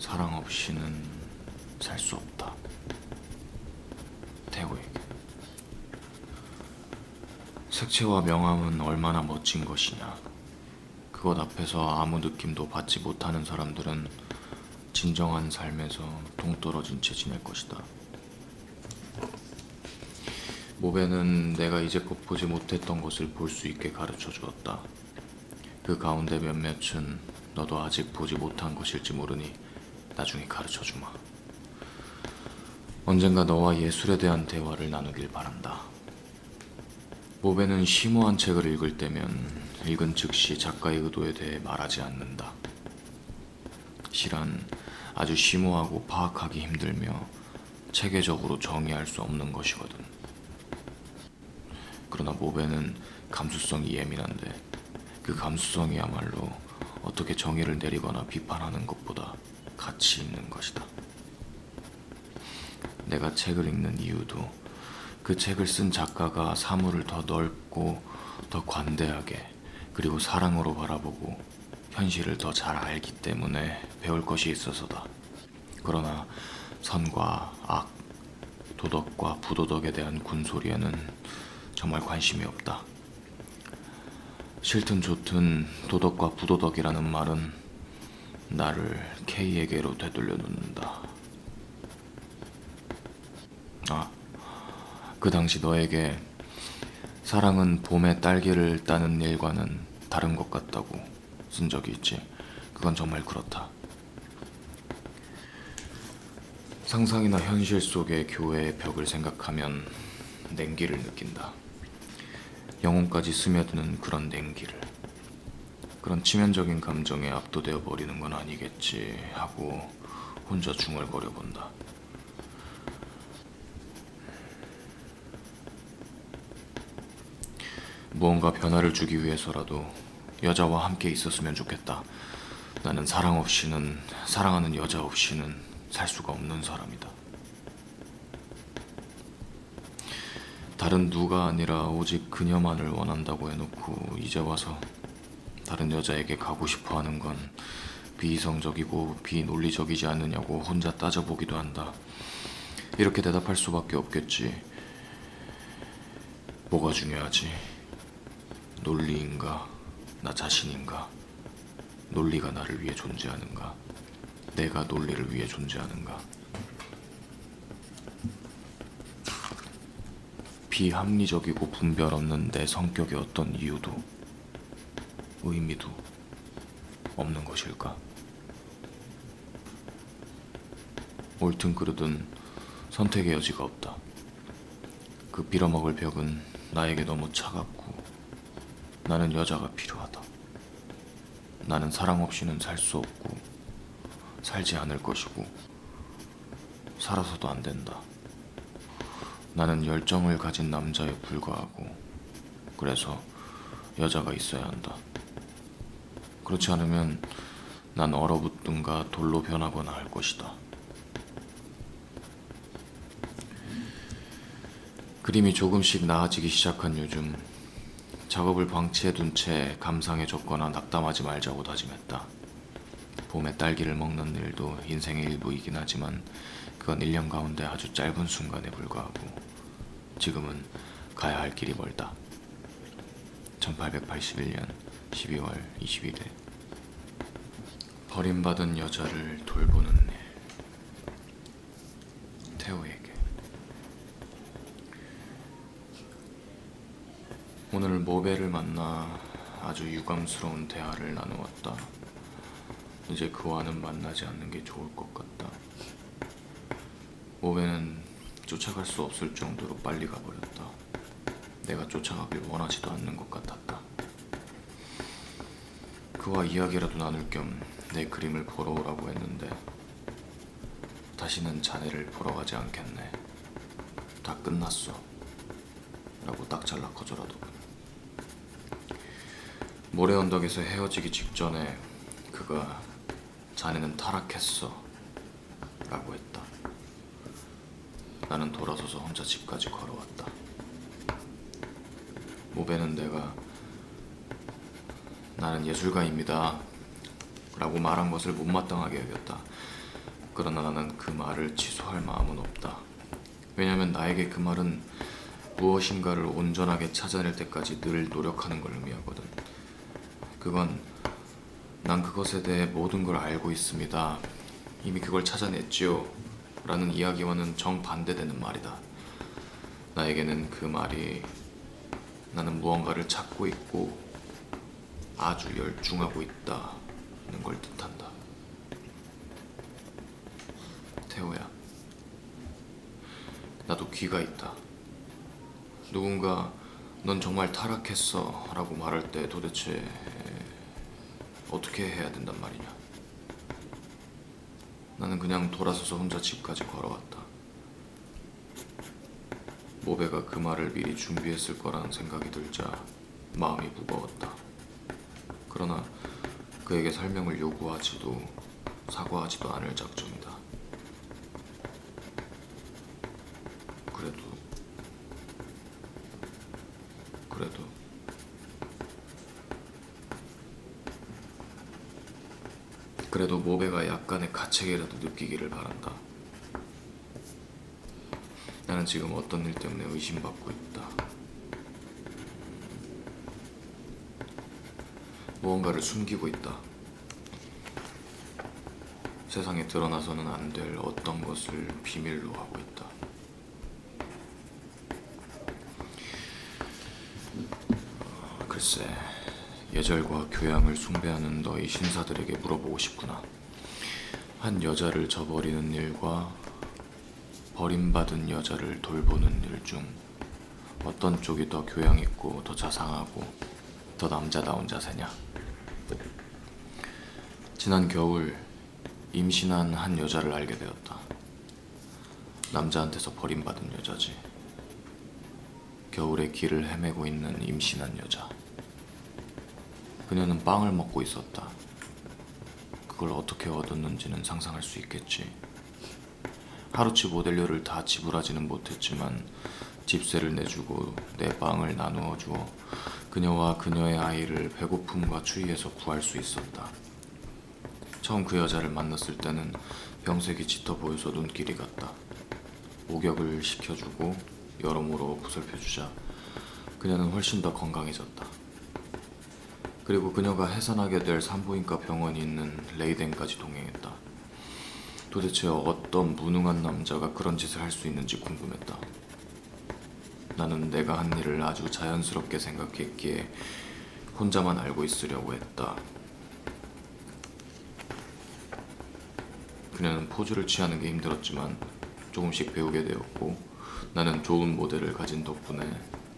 사랑 없이는 살 수 없다. 태호에게. 색채와 명암은 얼마나 멋진 것이냐. 그것 앞에서 아무 느낌도 받지 못하는 사람들은 진정한 삶에서 동떨어진 채 지낼 것이다. 모베는 내가 이제껏 보지 못했던 것을 볼 수 있게 가르쳐 주었다. 그 가운데 몇몇은 너도 아직 보지 못한 것일지 모르니 나중에 가르쳐 주마. 언젠가 너와 예술에 대한 대화를 나누길 바란다. 모베는 심오한 책을 읽을 때면 읽은 즉시 작가의 의도에 대해 말하지 않는다. 시란 아주 심오하고 파악하기 힘들며 체계적으로 정의할 수 없는 것이거든. 그러나 모베는 감수성이 예민한데 그 감수성이야말로 어떻게 정의를 내리거나 비판하는 것보다 가치 있는 것이다. 내가 책을 읽는 이유도 그 책을 쓴 작가가 사물을 더 넓고 더 관대하게 그리고 사랑으로 바라보고 현실을 더 잘 알기 때문에 배울 것이 있어서다. 그러나 선과 악, 도덕과 부도덕에 대한 군소리에는 정말 관심이 없다. 싫든 좋든 도덕과 부도덕이라는 말은 나를 K에게로 되돌려 놓는다. 그 당시 너에게 사랑은 봄에 딸기를 따는 일과는 다른 것 같다고 쓴 적이 있지. 그건 정말 그렇다. 상상이나 현실 속의 교회의 벽을 생각하면 냉기를 느낀다. 영혼까지 스며드는 그런 냉기를. 그런 치명적인 감정에 압도되어 버리는 건 아니겠지 하고 혼자 중얼거려 본다. 무언가 변화를 주기 위해서라도 여자와 함께 있었으면 좋겠다. 나는 사랑 없이는, 사랑하는 여자 없이는 살 수가 없는 사람이다. 다른 누가 아니라 오직 그녀만을 원한다고 해놓고 이제 와서 다른 여자에게 가고 싶어 하는 건 비이성적이고 비논리적이지 않느냐고 혼자 따져보기도 한다. 이렇게 대답할 수밖에 없겠지. 뭐가 중요하지? 논리인가? 나 자신인가? 논리가 나를 위해 존재하는가? 내가 논리를 위해 존재하는가? 비합리적이고 분별 없는 내 성격의 어떤 이유도 의미도 없는 것일까? 옳든 그르든 선택의 여지가 없다. 그 빌어먹을 벽은 나에게 너무 차갑고 나는 여자가 필요하다. 나는 사랑 없이는 살 수 없고 살지 않을 것이고 살아서도 안 된다. 나는 열정을 가진 남자에 불과하고 그래서 여자가 있어야 한다. 그렇지 않으면 난 얼어붙든가 돌로 변하거나 할 것이다. 그림이 조금씩 나아지기 시작한 요즘 작업을 방치해둔 채 감상에 젖거나 낙담하지 말자고 다짐했다. 봄에 딸기를 먹는 일도 인생의 일부이긴 하지만 그건 1년 가운데 아주 짧은 순간에 불과하고 지금은 가야 할 길이 멀다. 1881년 12월 21일 버림받은 여자를 돌보는 일. 태호에게. 오늘 모베를 만나 아주 유감스러운 대화를 나누었다. 이제 그와는 만나지 않는 게 좋을 것 같다. 모베는 쫓아갈 수 없을 정도로 빨리 가버렸다. 내가 쫓아가길 원하지도 않는 것 같았다. 그와 이야기라도 나눌 겸 내 그림을 보러 오라고 했는데 다시는 자네를 보러 가지 않겠네. 다 끝났어 라고 딱 잘라 거절하더군. 모래 언덕에서 헤어지기 직전에 그가 자네는 타락했어 라고 했다. 나는 돌아서서 혼자 집까지 걸어왔다. 모베는 내가 나는 예술가입니다 라고 말한 것을 못마땅하게 여겼다. 그러나 나는 그 말을 취소할 마음은 없다. 왜냐하면 나에게 그 말은 무엇인가를 온전하게 찾아낼 때까지 늘 노력하는 걸 의미하거든. 그건 난 그것에 대해 모든 걸 알고 있습니다. 이미 그걸 찾아냈지요. 라는 이야기와는 정반대되는 말이다. 나에게는 그 말이 나는 무언가를 찾고 있고 아주 열중하고 있다는 걸 뜻한다. 태호야, 나도 귀가 있다. 누군가 넌 정말 타락했어 라고 말할 때 도대체 어떻게 해야 된단 말이냐. 나는 그냥 돌아서서 혼자 집까지 걸어왔다. 모베가 그 말을 미리 준비했을 거라는 생각이 들자 마음이 무거웠다. 그러나 그에게 설명을 요구하지도 사과하지도 않을 작정이다. 그래도 모베가 약간의 가책이라도 느끼기를 바란다. 나는 지금 어떤 일 때문에 의심받고 있다. 무언가를 숨기고 있다. 세상에 드러나서는 안 될 어떤 것을 비밀로 하고 있다. 글쎄, 예절과 교양을 숭배하는 너희 신사들에게 물어보고 싶구나. 한 여자를 저버리는 일과 버림받은 여자를 돌보는 일 중 어떤 쪽이 더 교양 있고 더 자상하고 더 남자다운 자세냐? 지난 겨울 임신한 한 여자를 알게 되었다. 남자한테서 버림받은 여자지. 겨울에 길을 헤매고 있는 임신한 여자. 그녀는 빵을 먹고 있었다. 그걸 어떻게 얻었는지는 상상할 수 있겠지. 하루치 모델료를 다 지불하지는 못했지만 집세를 내주고 내 빵을 나누어 주어 그녀와 그녀의 아이를 배고픔과 추위에서 구할 수 있었다. 처음 그 여자를 만났을 때는 병색이 짙어 보여서 눈길이 갔다. 목욕을 시켜주고 여러모로 보살펴주자 그녀는 훨씬 더 건강해졌다. 그리고 그녀가 해산하게 될 산부인과 병원이 있는 레이덴까지 동행했다. 도대체 어떤 무능한 남자가 그런 짓을 할 수 있는지 궁금했다. 나는 내가 한 일을 아주 자연스럽게 생각했기에 혼자만 알고 있으려고 했다. 그녀는 포즈를 취하는 게 힘들었지만 조금씩 배우게 되었고 나는 좋은 모델을 가진 덕분에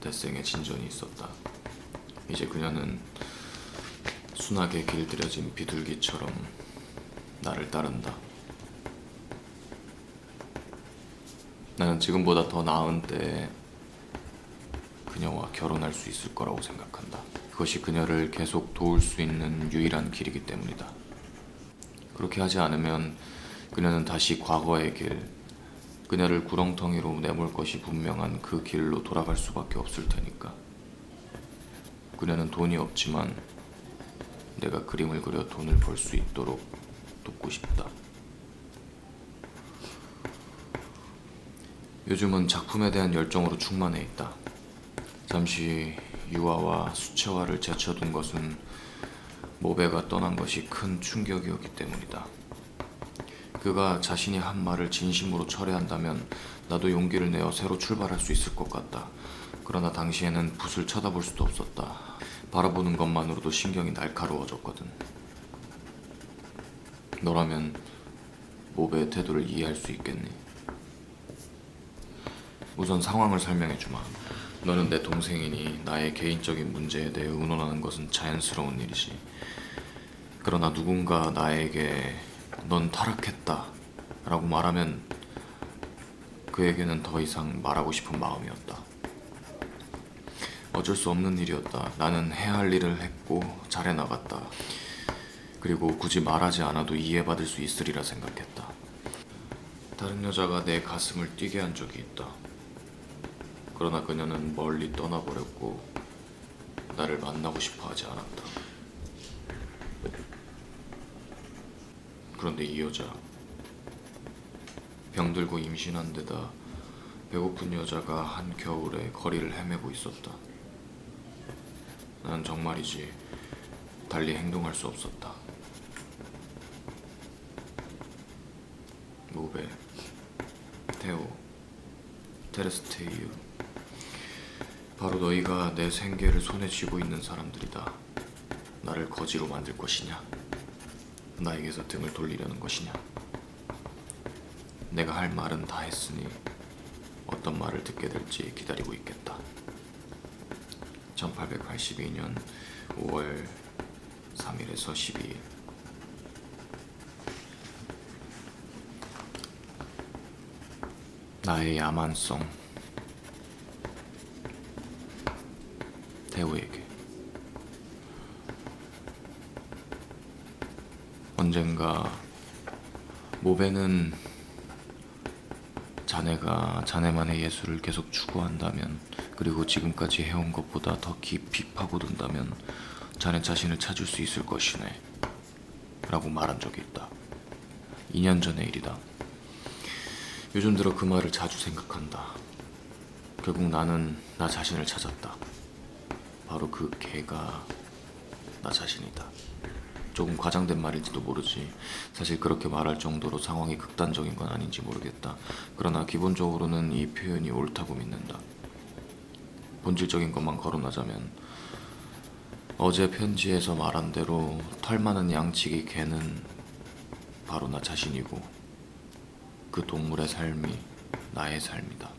대생에 진전이 있었다. 이제 그녀는 순하게 길들여진 비둘기처럼 나를 따른다. 나는 지금보다 더 나은 때에 그녀와 결혼할 수 있을 거라고 생각한다. 그것이 그녀를 계속 도울 수 있는 유일한 길이기 때문이다. 그렇게 하지 않으면 그녀는 다시 과거의 길, 그녀를 구렁텅이로 내몰 것이 분명한 그 길로 돌아갈 수밖에 없을 테니까. 그녀는 돈이 없지만 내가 그림을 그려 돈을 벌 수 있도록 돕고 싶다. 요즘은 작품에 대한 열정으로 충만해 있다. 잠시 유아와 수채화를 제쳐둔 것은 모베가 떠난 것이 큰 충격이었기 때문이다. 그가 자신이 한 말을 진심으로 철회한다면 나도 용기를 내어 새로 출발할 수 있을 것 같다. 그러나 당시에는 붓을 쳐다볼 수도 없었다. 바라보는 것만으로도 신경이 날카로워졌거든. 너라면 모베의 태도를 이해할 수 있겠니? 우선 상황을 설명해주마. 너는 내 동생이니 나의 개인적인 문제에 대해 의논하는 것은 자연스러운 일이지. 그러나 누군가 나에게 넌 타락했다 라고 말하면 그에게는 더 이상 말하고 싶은 마음이었다. 어쩔 수 없는 일이었다. 나는 해야 할 일을 했고 잘해나갔다. 그리고 굳이 말하지 않아도 이해받을 수 있으리라 생각했다. 다른 여자가 내 가슴을 뛰게 한 적이 있다. 그러나 그녀는 멀리 떠나버렸고 나를 만나고 싶어 하지 않았다. 그런데 이 여자, 병들고 임신한 데다 배고픈 여자가 한겨울에 거리를 헤매고 있었다. 난 정말이지 달리 행동할 수 없었다. 무베, 테오, 테레스테이유, 바로 너희가 내 생계를 손에 쥐고 있는 사람들이다. 나를 거지로 만들 것이냐? 나에게서 등을 돌리려는 것이냐? 내가 할 말은 다 했으니 어떤 말을 듣게 될지 기다리고 있겠다. 1882년 5월 3일에서 12일. 나의 야만성, 태우에게. 언젠가 모베는 자네가 자네만의 예술을 계속 추구한다면, 그리고 지금까지 해온 것보다 더 깊이 파고든다면 자네 자신을 찾을 수 있을 것이네 라고 말한 적이 있다. 2년 전의 일이다. 요즘 들어 그 말을 자주 생각한다. 결국 나는 나 자신을 찾았다. 바로 그 개가 나 자신이다. 조금 과장된 말일지도 모르지. 사실 그렇게 말할 정도로 상황이 극단적인 건 아닌지 모르겠다. 그러나 기본적으로는 이 표현이 옳다고 믿는다. 본질적인 것만 거론하자면, 어제 편지에서 말한 대로 털 많은 양치기 개는 바로 나 자신이고, 그 동물의 삶이 나의 삶이다.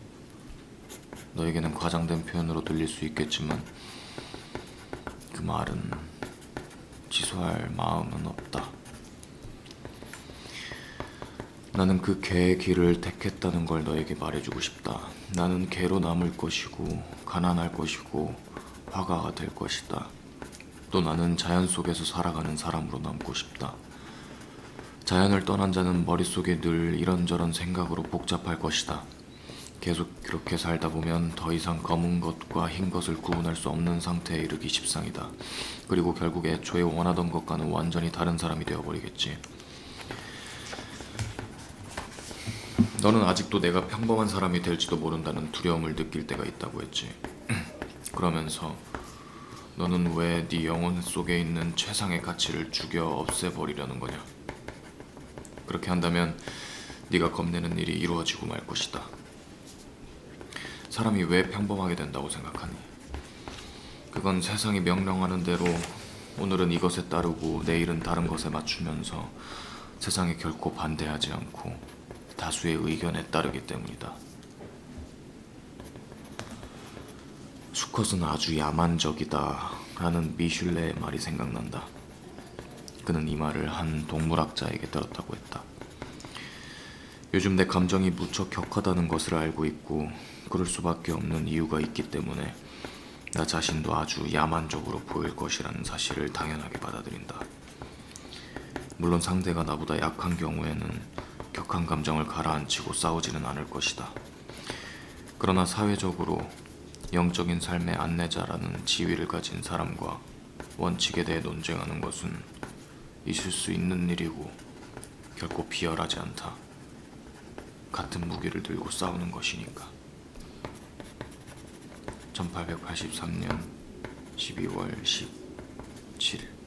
너에게는 과장된 표현으로 들릴 수 있겠지만 그 말은 취소할 마음은 없다. 나는 그 개의 길을 택했다는 걸 너에게 말해주고 싶다. 나는 개로 남을 것이고 가난할 것이고 화가가 될 것이다. 또 나는 자연 속에서 살아가는 사람으로 남고 싶다. 자연을 떠난 자는 머릿속에 늘 이런저런 생각으로 복잡할 것이다. 계속 그렇게 살다 보면 더 이상 검은 것과 흰 것을 구분할 수 없는 상태에 이르기 십상이다. 그리고 결국 애초에 원하던 것과는 완전히 다른 사람이 되어버리겠지. 너는 아직도 내가 평범한 사람이 될지도 모른다는 두려움을 느낄 때가 있다고 했지. 그러면서 너는 왜 네 영혼 속에 있는 최상의 가치를 죽여 없애버리려는 거냐? 그렇게 한다면 네가 겁내는 일이 이루어지고 말 것이다. 사람이 왜 평범하게 된다고 생각하니? 그건 세상이 명령하는 대로 오늘은 이것에 따르고 내일은 다른 것에 맞추면서 세상에 결코 반대하지 않고 다수의 의견에 따르기 때문이다. 수컷은 아주 야만적이다 라는 미슐레의 말이 생각난다. 그는 이 말을 한 동물학자에게 들었다고 했다. 요즘 내 감정이 무척 격하다는 것을 알고 있고 그럴 수밖에 없는 이유가 있기 때문에 나 자신도 아주 야만적으로 보일 것이라는 사실을 당연하게 받아들인다. 물론 상대가 나보다 약한 경우에는 격한 감정을 가라앉히고 싸우지는 않을 것이다. 그러나 사회적으로 영적인 삶의 안내자라는 지위를 가진 사람과 원칙에 대해 논쟁하는 것은 있을 수 있는 일이고 결코 비열하지 않다. 같은 무기를 들고 싸우는 것이니까. 1883년 12월 17일.